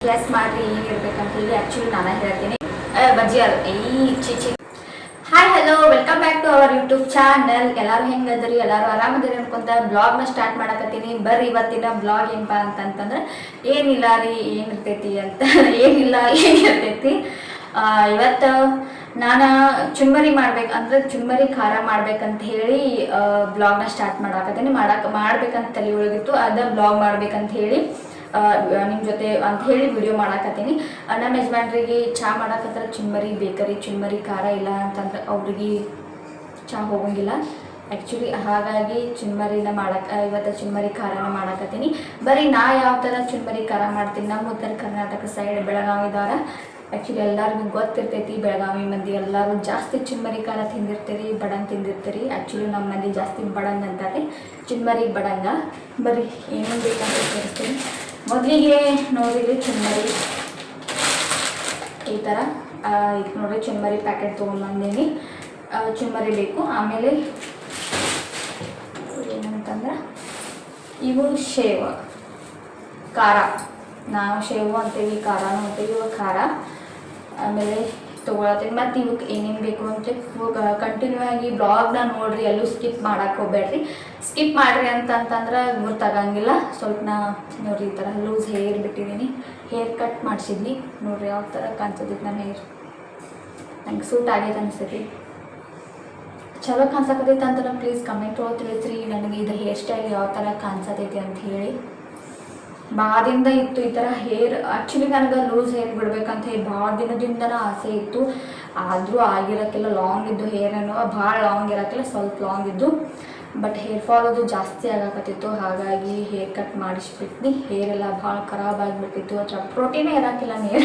Guess ಮಾಡ್ರಿ ಏನಿರ್ಬೇಕಂತ ಹೇಳಿ actually ನಾನು ಹೇಳ್ತೀನಿ ಬಜ್ಜಿ ಅಲ್ಲ ಈ ಚಿಚಿ. Hi hello welcome back to our YouTube channel. ಎಲ್ಲರೂ ಹೆಂಗದ್ರಿ, ಎಲ್ಲರೂ ಆರಾಮದಿರಿ ಅನ್ಕೊಂತ ಬ್ಲಾಗ್ನ ಸ್ಟಾರ್ಟ್ ಮಾಡಕತ್ತೀನಿ. ಬರ್ರಿ ಇವತ್ತಿನ ಬ್ಲಾಗ್ ಏನಪ್ಪ ಅಂತಂತಂದ್ರೆ ಏನಿಲ್ಲ ರೀ ಏನಿರ್ತೈತಿ ಅಂತ ಏನಿಲ್ಲ ಏನಿರ್ತೈತಿ. ಇವತ್ತು ನಾನು ಚುಮ್ಮರಿ ಅಂದ್ರೆ ಚುಮ್ಮರಿ ಖಾರ ಮಾಡ್ಬೇಕಂತ ಹೇಳಿ ಬ್ಲಾಗ್ನ ಸ್ಟಾರ್ಟ್ ಮಾಡ್ಬೇಕಂತ ತಲೆ ಒಳಗಿತ್ತು. ಅದ ಬ್ಲಾಗ್ ಮಾಡ್ಬೇಕಂತ ಹೇಳಿ ನಿಮ್ಮ ಜೊತೆ ಅಂತ ಹೇಳಿ ವಿಡಿಯೋ ಮಾಡಾಕತ್ತೀನಿ. ನಮ್ಮ ಯಜಮಾನ್ರಿಗೆ ಚಹಾ ಮಾಡಾಕತ್ತಾರ. ಚುಮ್ಮರಿ ಬೇಕರಿ ಚುಮ್ಮರಿ ಖಾರ ಇಲ್ಲ ಅಂತಂದ್ರೆ ಅವ್ರಿಗೆ ಚಹಾ ಹೋಗಂಗಿಲ್ಲ ಆ್ಯಕ್ಚುಲಿ. ಹಾಗಾಗಿ ಚುಮ್ಮರಿನ ಇವತ್ತು ಚುಮ್ಮರಿ ಖಾರನ ಮಾಡಾಕತ್ತೀನಿ. ಬರೀ ನಾ ಯಾವ ಥರ ಚುಮ್ಮರಿ ಖಾರ ಮಾಡ್ತೀನಿ, ನಮ್ಮ ಉತ್ತರ ಕರ್ನಾಟಕ ಸೈಡ್ ಬೆಳಗಾವಿದವರ ಆ್ಯಕ್ಚುಲಿ ಎಲ್ಲರಿಗೂ ಗೊತ್ತಿರ್ತೈತಿ. ಬೆಳಗಾವಿ ಮಂದಿ ಎಲ್ಲರೂ ಜಾಸ್ತಿ ಚುಮ್ಮರಿ ಖಾರ ತಿಂದಿರ್ತೀರಿ, ಬಡಂಗ್ ತಿಂದಿರ್ತೀರಿ. ಆ್ಯಕ್ಚುಲಿ ನಮ್ಮ ಮಂದಿ ಜಾಸ್ತಿ ಬಡಂಗ್ ಅಂತಾರೆ, ಚುಮ್ಮರಿ ಬಡಂಗ. ಬರೀ ಏನೇನು ಬೇಕಂತ ತೋರಿಸ್ತೀನಿ. ಮೊದಲಿಗೆ ನೋಡಿರಿ ಚುಮ್ಮರಿ ಈ ಥರ ನೋಡಿರಿ ಚುಮ್ಮರಿ ಪ್ಯಾಕೆಟ್ ತೊಗೊಂಡ್ಬಂದೀನಿ. ಚುಮ್ಮರಿ ಬೇಕು. ಆಮೇಲೆ ಏನಂತಂದ್ರೆ ಇವು ಶೇವ್ ಖಾರ, ನಾವು ಶೇವು ಅಂತೀವಿ, ಖಾರನೂ ಅಂತೀವಿ. ಇವು ಖಾರ ಆಮೇಲೆ ತೊಗೊಳತ್ತೀನಿ. ಮತ್ತು ಇವಕ್ಕೆ ಏನೇನು ಬೇಕು ಅಂತ ಕಂಟಿನ್ಯೂ ಆಗಿ ಬ್ಲಾಗ್ನ ನೋಡಿರಿ, ಎಲ್ಲೂ ಸ್ಕಿಪ್ ಮಾಡೋಕ್ಕೆ ಹೋಗ್ಬೇಡ್ರಿ. ಸ್ಕಿಪ್ ಮಾಡಿರಿ ಅಂತಂತಂದ್ರೆ ಗೊತ್ತಾಗಂಗಿಲ್ಲ. ಸ್ವಲ್ಪ ನೋಡಿರಿ ಈ ಥರ ಲೂಸ್ ಹೇರ್ ಬಿಟ್ಟಿದ್ದೀನಿ, ಹೇರ್ ಕಟ್ ಮಾಡಿಸಿದ್ನಿ. ನೋಡಿರಿ ಯಾವ ಥರ ಕಾಣಿಸೋದೈತಿ ನನ್ನ ಹೇರ್. ನಂಗೆ ಸೂಟ್ ಆಗೈತೆ ಅನಿಸ್ತೈತಿ. ಚಲೋ ಕಾಣಿಸಕತ್ತೈತೆ ಅಂತ ಪ್ಲೀಸ್ ಕಮೆಂಟ್ ಒಳಗೆ ತಿಳಿಸ್ರಿ ನನಗೆ ಇದು ಹೇರ್ ಸ್ಟೈಲ್ ಯಾವ ಥರ ಕಾಣಿಸತೈತಿ ಅಂತ ಹೇಳಿ. ಭಾಳ ದಿನದ ಇತ್ತು ಈ ಥರ ಹೇರ್. ಆ್ಯಕ್ಚುಲಿ ನನಗೆ ಲೂಸ್ ಹೇರ್ ಬಿಡ್ಬೇಕಂತ ಹೇಳಿ ಭಾಳ ದಿನದಿಂದನೇ ಆಸೆ ಇತ್ತು. ಆದರೂ ಆಗಿರೋಕ್ಕೆಲ್ಲ ಲಾಂಗ್ ಇದ್ದು ಹೇರ್ ಅನ್ನೋ ಭಾಳ ಲಾಂಗ್ ಇರೋಕ್ಕೆಲ್ಲ ಸ್ವಲ್ಪ ಲಾಂಗ್ ಇದ್ದು. ಬಟ್ ಹೇರ್ ಫಾಲ್ ಅದು ಜಾಸ್ತಿ ಆಗಕತ್ತಿತ್ತು. ಹಾಗಾಗಿ ಹೇರ್ ಕಟ್ ಮಾಡಿಸ್ಬಿಟ್ನಿ. ಹೇರ್ ಎಲ್ಲ ಭಾಳ ಖರಾಬ್ ಆಗಿಬಿಟ್ಟಿತ್ತು. ಅಥವಾ ಪ್ರೋಟೀನೇ ಇರೋಕ್ಕಿಲ್ಲ ನೇರ.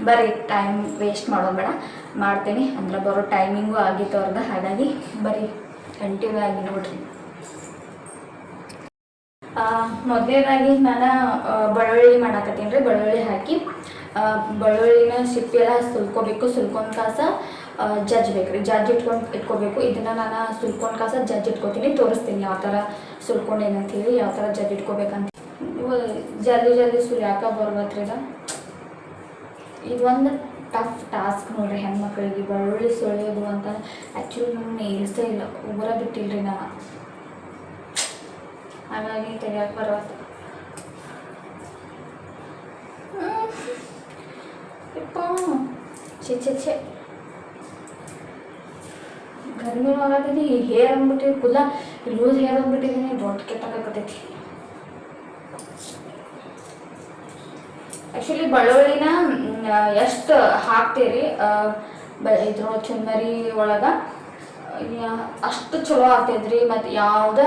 ಬರೀ ಟೈಮ್ ವೇಸ್ಟ್ ಮಾಡೋದು ಬೇಡ, ಮಾಡ್ತೀನಿ ಅಂದ್ರೆ ಬರೋ ಟೈಮಿಂಗು ಆಗಿತ್ತು ಅವ್ರದ್ದು. ಹಾಗಾಗಿ ಬರೀ ಕಂಟಿನ್ಯೂ ಆಗಿ ನೋಡಿರಿ. ಮೊದಲನೇದಾಗಿ ನಾನು ಬೆಳ್ಳುಳ್ಳಿ ಮಾಡಾಕತ್ತೀನಿ ರೀ. ಬೆಳ್ಳುಳ್ಳಿ ಹಾಕಿ ಬೆಳ್ಳುಳ್ಳಿನ ಸಿಪ್ಪಿ ಎಲ್ಲ ಸುಲ್ಕೋಬೇಕು. ಸುಲ್ಕೊಂಡು ಕಾಸ ಜಜ್ಬೇಕು ರೀ, ಇಟ್ಕೋಬೇಕು. ಇದನ್ನು ನಾನು ಸುಲ್ಕೊಂಡು ಕಾಸ ಇಟ್ಕೋತೀನಿ. ತೋರಿಸ್ತೀನಿ ಯಾವ ಥರ ಸುಲ್ಕೊಂಡೇನಂತೇಳಿ, ಯಾವ ಥರ ಇಟ್ಕೋಬೇಕಂತ. ಇವು ಜಲ್ದಿ ಸುಲಿಯಾಕ ಬರ್ಬೇಕ್ರಿ. ಇದೊಂದು ಟಫ್ ಟಾಸ್ಕ್ ನೋಡಿರಿ ಹೆಣ್ಮಕ್ಳಿಗೆ ಬೆಳ್ಳುಳ್ಳಿ ಸುಳಿಯೋದು ಅಂತ. ಆ್ಯಕ್ಚುಲಿ ನಮ್ಮ ನೇಲ್ಸೇ ಇಲ್ಲ, ಉಗುರ ಬಿಟ್ಟಿಲ್ರಿ ನಾನು, ಹಾಗಾಗಿ ತೆಗಿಯೋಕೆ ಬರವತ್ತು. ಛೆ ಗರ್ಮಿ ಆಗತ್ತೀನಿ. ಹೇರ್ ಅಂದ್ಬಿಟ್ಟಿವಿ ಕುಲ್ಲ ಲೂಸ್ ಹೇರ್ ಅಂದ್ಬಿಟ್ಟಿದ್ದೀನಿ. ದೊಡ್ಡ ಕೆಟ್ಟಾಗತ್ತೈತಿ. ಆ್ಯಕ್ಚುಲಿ ಬೆಳ್ಳುಳ್ಳಿನ ಎಷ್ಟು ಹಾಕ್ತೀರಿ ಇದ್ರೊಳಗೆ ಚುಮ್ಮರಿ ಒಳಗೆ ಅಷ್ಟು ಚಲೋ ಆಗ್ತೈತ್ರಿ. ಮತ್ತು ಯಾವುದೇ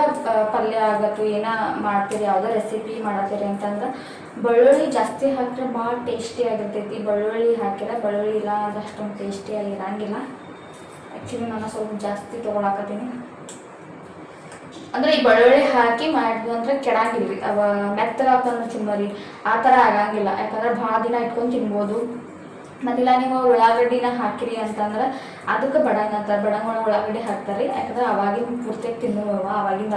ಪಲ್ಯ ಆಗತ್ತು ಏನೋ ಮಾಡ್ತೀರಿ, ಯಾವುದೇ ರೆಸಿಪಿ ಮಾಡತ್ತೀರಿ ಅಂತಂದ್ರೆ ಬೆಳ್ಳುಳ್ಳಿ ಜಾಸ್ತಿ ಹಾಕಿದ್ರೆ ಭಾಳ ಟೇಸ್ಟಿ ಆಗಿರ್ತೈತಿ. ಬೆಳ್ಳುಳ್ಳಿ ಹಾಕಿದ್ರೆ ಬೆಳ್ಳುಳ್ಳಿ ಇಲ್ಲ ಅದು ಅಷ್ಟೊಂದು ಟೇಸ್ಟಿಯಾಗಿ ಇರೋಂಗಿಲ್ಲ. ಆ್ಯಕ್ಚುಲಿ ನಾನು ಸ್ವಲ್ಪ ಜಾಸ್ತಿ ತೊಗೊಳಕತ್ತೀನಿ. ಅಂದರೆ ಈ ಬೆಳ್ಳುಳ್ಳಿ ಹಾಕಿ ಮಾಡಿದ್ವಿ ಅಂದರೆ ಕೆಡಂಗಿಲ್ಲ ರೀ. ಅವ ಮೆತ್ತಗೆ ಹಾಕೋದು ಚುಮ್ಮರಿ ಆ ಥರ ಆಗಂಗಿಲ್ಲ. ಯಾಕಂದ್ರೆ ಭಾಳ ದಿನ ಇಟ್ಕೊಂಡು ತಿನ್ಬೋದು. ಮತ್ತಿಲ್ಲ ನೀವು ಉಳ್ಳಾಗಡ್ಡಿನ ಹಾಕಿರಿ ಅಂತಂದ್ರೆ ಅದಕ್ಕೆ ಬಡಂಗ್ ಅಂತಾರೆ. ಬಡಂಗ್ ಒಳಗೆ ಉಳ್ಳಾಗಡ್ಡಿ ಹಾಕ್ತಾರೆ. ಯಾಕಂದ್ರೆ ಅವಾಗಿನ ಪೂರ್ತಿಯಾಗಿ ತಿನ್ನೋವ ಅವಾಗಿಂದ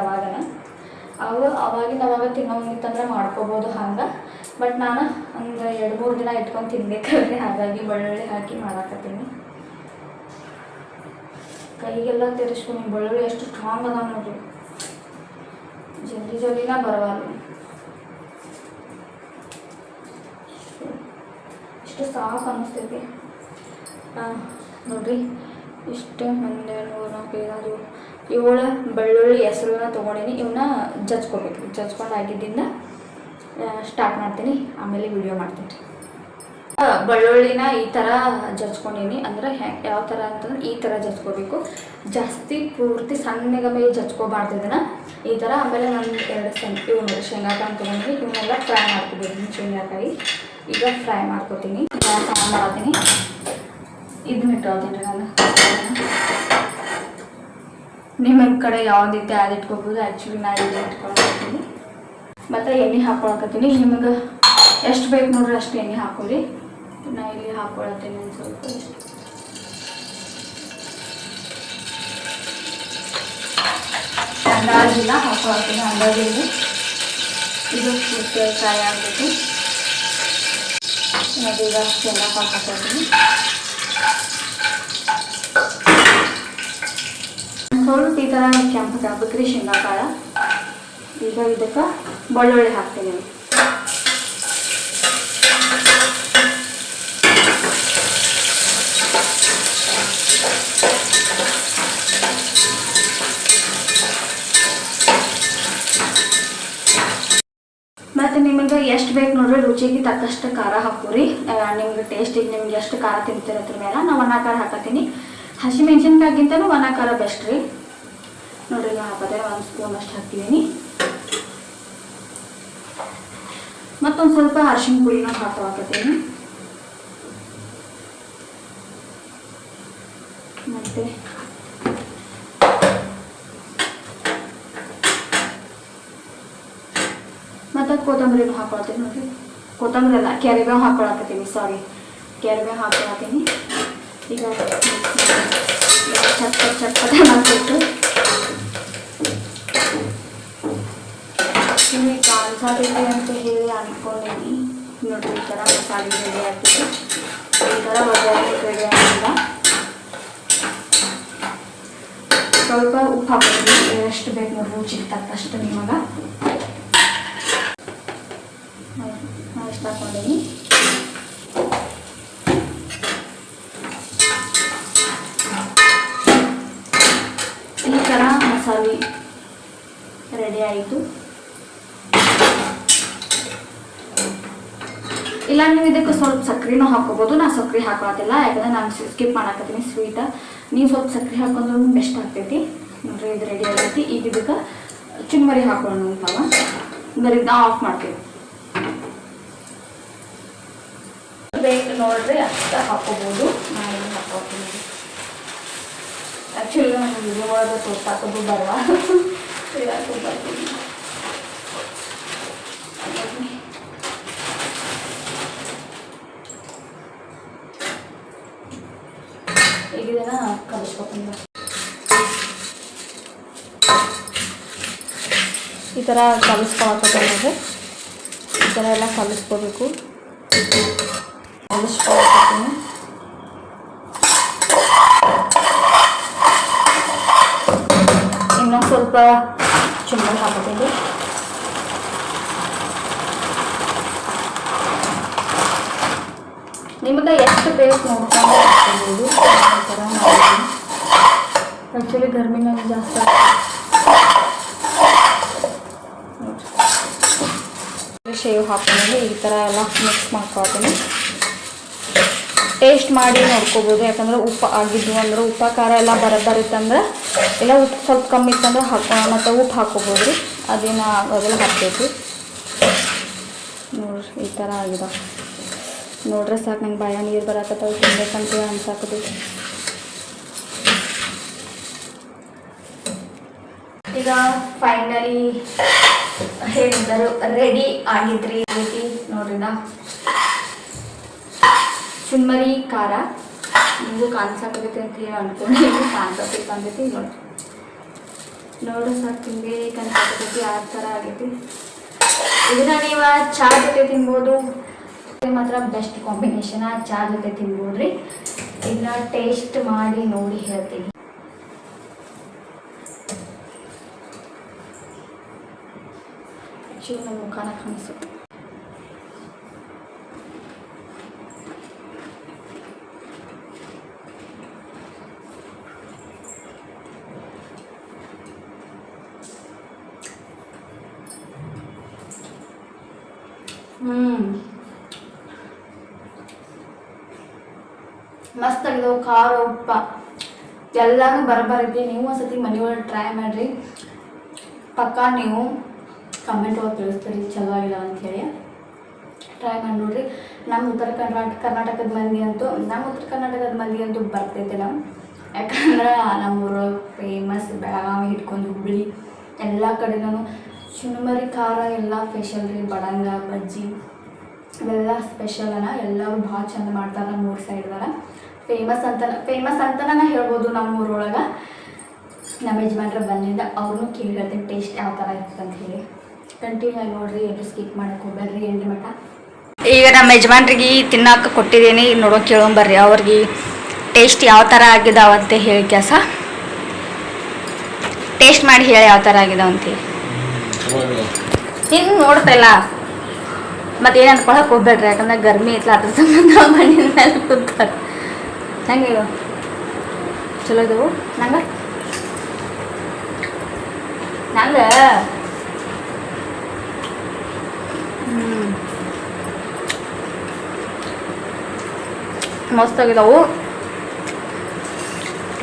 ಅವಾಗ ತಿನ್ನೋಂಗಿತ್ತಂದ್ರೆ ಮಾಡ್ಕೋಬೋದು ಹಂಗೆ. ಬಟ್ ನಾನು ಒಂದು 2-3 ದಿನ ಇಟ್ಕೊಂಡು ತಿನ್ಬೇಕಾದ್ರೆ ಹಾಗಾಗಿ ಬೆಳ್ಳುಳ್ಳಿ ಹಾಕಿ ಮಾಡಾಕತ್ತೀನಿ. ಕೈಗೆಲ್ಲ ತೆರೆಸ್ಕೊಂಡು ಬೆಳ್ಳುಳ್ಳಿ ಎಷ್ಟು ಸ್ಟ್ರಾಂಗ್ ಅದಾವ ನೋಡ್ರಿ, ಜಲ್ದಿನ ಬರವಲ್ಲ. ಇಷ್ಟು ಸಾಕು ಅನ್ನಿಸ್ತೈತಿ ನೋಡ್ರಿ. ಇಷ್ಟು 1 2 3 4 5 6 7 ಬೆಳ್ಳುಳ್ಳಿ ಹೆಸರನ್ನ ತೊಗೊಂಡೀನಿ. ಇವನ್ನ ಜಜ್ಕೋಬೇಕು. ಜಜ್ಕೊಂಡು ಆಗಿದ್ದರಿಂದ ಸ್ಟಾರ್ಟ್ ಮಾಡ್ತೀನಿ, ಆಮೇಲೆ ವಿಡಿಯೋ ಮಾಡ್ತೀನಿ. ಬೆಳ್ಳುಳ್ಳಿನ ಈ ಥರ ಜಜ್ಕೊಂಡೀನಿ. ಅಂದರೆ ಯಾವ ಥರ ಅಂತಂದ್ರೆ ಈ ಥರ ಜಜ್ಕೋಬೇಕು. ಜಾಸ್ತಿ ಪೂರ್ತಿ ಸಣ್ಣಗೆ ಮೇಲೆ ಜಜ್ಕೋಬಾರ್ದು ಇದನ್ನು ಈ ಥರ. ಆಮೇಲೆ ನಾನು 2 ಇವು ಶೇಂಗಾಕಾಯಿ ತೊಗೊಂಡು ಇವನ್ನೆಲ್ಲ ಫ್ರೈ ಮಾಡ್ಕೋಬೇಕು. ಶೇಂಗಾಕಾಯಿ ಈಗ ಫ್ರೈ ಮಾಡ್ಕೋತೀನಿ. ಫ್ರೈ ಮಾಡ್ತೀನಿ. ಇದನ್ನ ಇಟ್ಕೊಳ್ತೀನಿ ನಾನು. ನಿಮ್ಮ ಕಡೆ ಯಾವುದೈತೆ ಅದು ಇಟ್ಕೋಬೋದು. ಆ್ಯಕ್ಚುಲಿ ನಾನು ಇದನ್ನ ಇಟ್ಕೊಳ್ತೀನಿ. ಮತ್ತು ಎಣ್ಣೆ ಹಾಕ್ಕೊಳಕತ್ತೀನಿ. ನಿಮಗೆ ಎಷ್ಟು ಬೇಕು ನೋಡ್ರಿ ಅಷ್ಟು ಎಣ್ಣೆ ಹಾಕೋರಿ. ನಾನು ಇಲ್ಲಿ ಹಾಕ್ಕೊಳತ್ತೀನಿ ಒಂದು ಸ್ವಲ್ಪ. ಅಂದಾಜಿಲ್ಲ ಹಾಕ್ಕೊಳತ್ತೀನಿ. ಅಂದಾಜಿಲ್ಲ ಇದು ಪೂರ್ತಿ ಫ್ರೈ ಆಗಬೇಕು. ಅದೀಗ ಶೇಂಗಾ ಕಾಳು ಹಾಕ್ಕೊಳ್ತೀನಿ. ಸ್ವಲ್ಪ ಈ ಥರ ಕೆಂಪಗಾಗ್ಬೇಕ್ರಿ ಶೇಂಗಾ ಕಾಳು. ಈಗ ಇದಕ್ಕೆ ಬೆಳ್ಳುಳ್ಳಿ ಹಾಕ್ತೀನಿ. ಮತ್ತು ನಿಮಗೆ ಎಷ್ಟು ಬೇಕು ನೋಡ್ರಿ, ರುಚಿಗೆ ತಕ್ಕಷ್ಟು ಖಾರ ಹಾಕೋರಿ. ನಿಮ್ಗೆ ಟೇಸ್ಟಿಗೆ ನಿಮ್ಗೆ ಎಷ್ಟು ಖಾರ ತಿಂತಿರೋದ್ರ ಮೇಲೆ ನಾವು ಒಣ ಖಾರ ಹಾಕತ್ತೀನಿ. ಹಸಿಮೆಣ್ಸಿನ್ಕಾಯಿಗಿಂತನೂ ಒಣ ಖಾರ ಬೆಸ್ಟ್ ರೀ. ನೋಡ್ರಿ ನಾ ಹಾಕೋದೆ 1 ಸ್ಪೂನ್ ಅಷ್ಟು ಹಾಕ್ತಿದ್ದೀನಿ. ಮತ್ತೊಂದು ಸ್ವಲ್ಪ ಅರಿಶಿನ ಪುಡಿನ ಹಾಕತ್ತೀನಿ. ಮತ್ತು ಕೊತ್ತಂಬರಿನೂ ಹಾಕೊಳ್ತೀನಿ. ನೋಡಿರಿ, ಕೊತ್ತಂಬರಿ ಅಲ್ಲ, ಕ್ಯಾರಿಬೇವು ಹಾಕೊಳಕತ್ತೀನಿ. ಕ್ಯಾರಿಬೇವು ಹಾಕೊಳತ್ತೀನಿ. ಈಗ ಚಟ್ಪಟ ಹಾಕ್ಬಿಟ್ಟು ನಿಮಗೆ ಕಾಣಿಸೋದಿದೆ ಅಂತ ಹೇಳಿ ಅಂದ್ಕೊಂಡೀನಿ. ನೋಡಿರಿ, ಈ ಥರ ಮಸಾಲೆ ರೆಡಿ ಆಗ್ತಿತ್ತು. ಈ ಥರ ಒಗ್ಗರಣೆ ರೆಡಿ ಆಗಿಲ್ಲ. ಸ್ವಲ್ಪ ಉಪ್ಪು ಹಾಕೋತೀನಿ, ಎಷ್ಟು ಬೇಕು ನೋಡ್ರಿ ರುಚಿಗೆ ತಕ್ಕಷ್ಟು ನಿಮಗೆ. ಎಷ್ಟು ಹಾಕ್ಕೊಂಡೀನಿ. ಈ ಥರ ಮಸಾಲೆ ರೆಡಿ ಆಯಿತು. ಇಲ್ಲ ನೀವು ಇದಕ್ಕೆ ಸ್ವಲ್ಪ ಸಕ್ಕರೆನೂ ಹಾಕೋಬೋದು. ನಾನು ಸಕ್ಕರೆ ಹಾಕೋತಿಲ್ಲ, ಯಾಕಂದರೆ ನಾನು ಸ್ಕಿಪ್ ಮಾಡಾಕತ್ತೀನಿ ಸ್ವೀಟ. ನೀವು ಸ್ವಲ್ಪ ಸಕ್ಕರೆ ಹಾಕೊಂಡ್ರೂ ಬೆಸ್ಟ್ ಆಗ್ತೈತಿ. ನೋಡ್ರಿ, ಇದು ರೆಡಿ ಆಗೈತಿ. ಈಗ ಇದಕ್ಕೆ ಚುನ್ಮರಿ ಹಾಕೊಂಡು ಅಂತಾವ ಬರೀ ನಾವು ಆಫ್ ಮಾಡ್ತೀವಿ. ಬೇಕು ನೋಡ್ರಿ ಅಷ್ಟು ಹಾಕೋಬೋದು. ನಾನು ಹಾಕೋತೀನಿ. ಆ್ಯಕ್ಚುಲಿ ನಾನು ವಿಡಿಯೋ ಒಳಗೆ ತೋರ್ಸಾಕೋದು ಬರಲ್ಲ, ಬರ್ತೀನಿ. ಈಗ ಇದನ್ನು ಕಲಿಸ್ಕೊತೀನಿ. ಈ ಥರ ಕಲಿಸ್ಕೊಳಕತ್ತೀನಿ. ಈ ಥರ ಎಲ್ಲ ಕಲಿಸ್ಕೋಬೇಕು. ಕಲಿಸ್ಕೊಳಕತ್ತೀನಿ. ಇನ್ನೊಂದು ಸ್ವಲ್ಪ ಚುಮ್ಮರಿ ಹಾಕೋತೀನಿ. ನಿಮಗೆ ಎಷ್ಟು ಬೇಕು ನೋಡ್ಕೊಂಡು ಹಾಕ್ಕೊಬೋದು. ಈ ಥರ ಮಾಡ್ತೀನಿ. ಆ್ಯಕ್ಚುಲಿ ಗರ್ಮಿನಲ್ಲಿ ಜಾಸ್ತಿ ಶೇವ್ ಹಾಕ್ಕೊಂಡು ಈ ಥರ ಎಲ್ಲ ಮಿಕ್ಸ್ ಮಾಡ್ಕೊಳ್ತೀನಿ. ಟೇಸ್ಟ್ ಮಾಡಿ ನೋಡ್ಕೋಬೋದು. ಯಾಕಂದ್ರೆ ಉಪ್ಪು ಆಗಿದ್ವು ಅಂದ್ರೆ, ಉಪ್ಪ ಖಾರ ಎಲ್ಲ ಬರೋಬ್ಬರಿತ್ತಂದ್ರೆ, ಇಲ್ಲ ಉಪ್ಪು ಸ್ವಲ್ಪ ಕಮ್ಮಿ ಇತ್ತಂದ್ರೆ ಮತ್ತು ಉಪ್ಪು ಹಾಕ್ಕೋಬೋದು ರೀ. ಅದೇನು ಅದೆಲ್ಲ ಹಾಕ್ಬೇಕು ನೋಡ್ರಿ. ಈ ಥರ ಆಗಿದೆ ನೋಡ್ರೆ ಸಾಕು. ನಂಗೆ ಬಾಯ ನೀರು ಬರಕತ್ತಾವ, ತಿನ್ಬೇಕಂತ ಅನ್ಸಾಕತೈತಿ. ಈಗ ಫೈನಲಿ ಹೇಳಿದರು ರೆಡಿ ಆಗಿದ್ರಿ. ರೀತಿ ನೋಡ್ರಿ, ಚುನ್ಮರಿ ಖಾರ ನಿಮಗೂ ಕಾಣಿಸಾಕತೈತಿ ಅಂತ ಹೇಳಿ ಅನ್ಕೊಂಡು ಕಾಣಿಸತೈತಿ. ನೋಡ್ರಿ ಸಾಕು, ತಿನ್ಬೇಕನ್ಸಾಕತೈತಿ. ಆ ಥರ ಆಗೈತಿ. ಇದನ್ನ ನೀವು ಚಹಾ ಜೊತೆ ತಿನ್ಬೋದು. ಮಾತ್ರ ಬೆಸ್ಟ್ ಕಾಂಬಿನೇಷನ್. ಚಹಾ ಜೊತೆ ತಿನ್ಬೋದ್ರಿ. ಇದನ್ನ ಟೇಸ್ಟ್ ಮಾಡಿ ನೋಡಿ ಹೇಳ್ತೀನಿ. ಆ್ಯಕ್ಚುಲಿ ನನ್ನ ಮುಖಾನ ಕಾಣಿಸುತ್ತೆ. ಮಸ್ತ್ ಆಗಿದಾವೆ. ಖಾರ ಉಪ್ಪ ಎಲ್ಲನೂ ಬರಬರಿದ್ದೆ. ನೀವು ಒಂದ್ಸತಿ ಮನೆಯೊಳಗೆ ಟ್ರೈ ಮಾಡಿರಿ. ಪಕ್ಕಾ ನೀವು ಕಮೆಂಟ್ ಒಳಗೆ ತಿಳಿಸ್ತೀರಿ ಚಲೋ ಆಗಿಲ್ಲ ಅಂಥೇಳಿ. ಟ್ರೈ ಮಾಡಿ ನೋಡಿರಿ. ನಮ್ಮ ಉತ್ತರ ಕರ್ನಾಟಕದ ಮಂದಿ ಅಂತೂ ಬರ್ತೈತೆ ನಾವು. ಯಾಕಂದ್ರೆ ನಮ್ಮೂರು ಫೇಮಸ್. ಬೆಳಗಾವಿ ಹಿಡ್ಕೊಂಡು ಹುಬ್ಬಳ್ಳಿ ಎಲ್ಲ ಕಡೆನೂ ಚುನ್ಮರಿ ಖಾರ ಎಲ್ಲ ಸ್ಪೆಷಲ್ ರೀ. ಬಡಂಗ ಬಜ್ಜಿ ಇವೆಲ್ಲ ಸ್ಪೆಷಲ್ ಎಲ್ಲರೂ ಭಾಳ ಚಂದ ಮಾಡ್ತಾರೆ. ನಮ್ಮೂರು ಸೈಡ್ದಾಗ ಫೇಮಸ್ ಅಂತನ ಹೇಳ್ಬೋದು. ನಮ್ಮೂರೊಳಗೆ ನಮ್ಮ ಯಜಮಾನ್ರ ಬಂದಿಂದ ಅವ್ರನ್ನೂ ಕೇಳಿ ಹೇಳ್ತೀನಿ ಟೇಸ್ಟ್ ಯಾವ ಥರ ಇರ್ತದೆ ಅಂತ ಹೇಳಿ. ಕಂಟಿನ್ಯೂ ಆಗಿ ನೋಡಿರಿ, ಎಲ್ಲೂ ಸ್ಕಿಪ್ ಮಾಡೋಕ್ಕೆ ಹೋಗ್ಬೇಡ್ರಿ ಎಂಡ್ ಮಟ್ಟ. ಈಗ ನಮ್ಮ ಯಜಮಾನ್ರಿಗೆ ತಿನ್ನಕ್ಕೆ ಕೊಟ್ಟಿದ್ದೀನಿ, ನೋಡೋ ಕೇಳೋಂಬರ್ರಿ ಅವ್ರಿಗೆ ಟೇಸ್ಟ್ ಯಾವ ಥರ ಆಗಿದಾವಂತೆ ಹೇಳಿ ಕೆಲಸ ಟೇಸ್ಟ್ ಮಾಡಿ ಹೇಳಿ ಯಾವ ಥರ ಆಗಿದಾವಂತ ಹಿಂಗೆ ನೋಡ್ತಲ್ಲ ಮತ್ತೆ ಏನು ಅನ್ಕೊಳಕ್ಕೆ ಹೋಗ್ಬೇಡ್ರಿ, ಯಾಕಂದ್ರೆ ಗರ್ಮಿ ಐತ್ಲ ಅದ್ರ ಸಂಬಂಧ ಮಣ್ಣಿನ ಮೇಲೆ ಕೂತಾರೆ. ಹೆಂಗೆ ಚಲೋ ಇದ್ದವು ನಂಗೆ ಮಸ್ತಾಗಿದ್ದಾವು.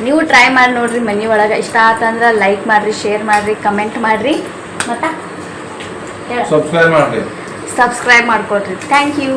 ನೀವು ಟ್ರೈ ಮಾಡಿ ನೋಡ್ರಿ ಮನೆ ಒಳಗೆ. ಇಷ್ಟ ಆತಂದ್ರೆ ಲೈಕ್ ಮಾಡಿರಿ, ಶೇರ್ ಮಾಡಿರಿ, ಕಮೆಂಟ್ ಮಾಡಿರಿ, ಮತ್ತು ಸಬ್ಸ್ಕ್ರೈಬ್ ಮಾಡ್ಕೊಡ್ರಿ. Thank you.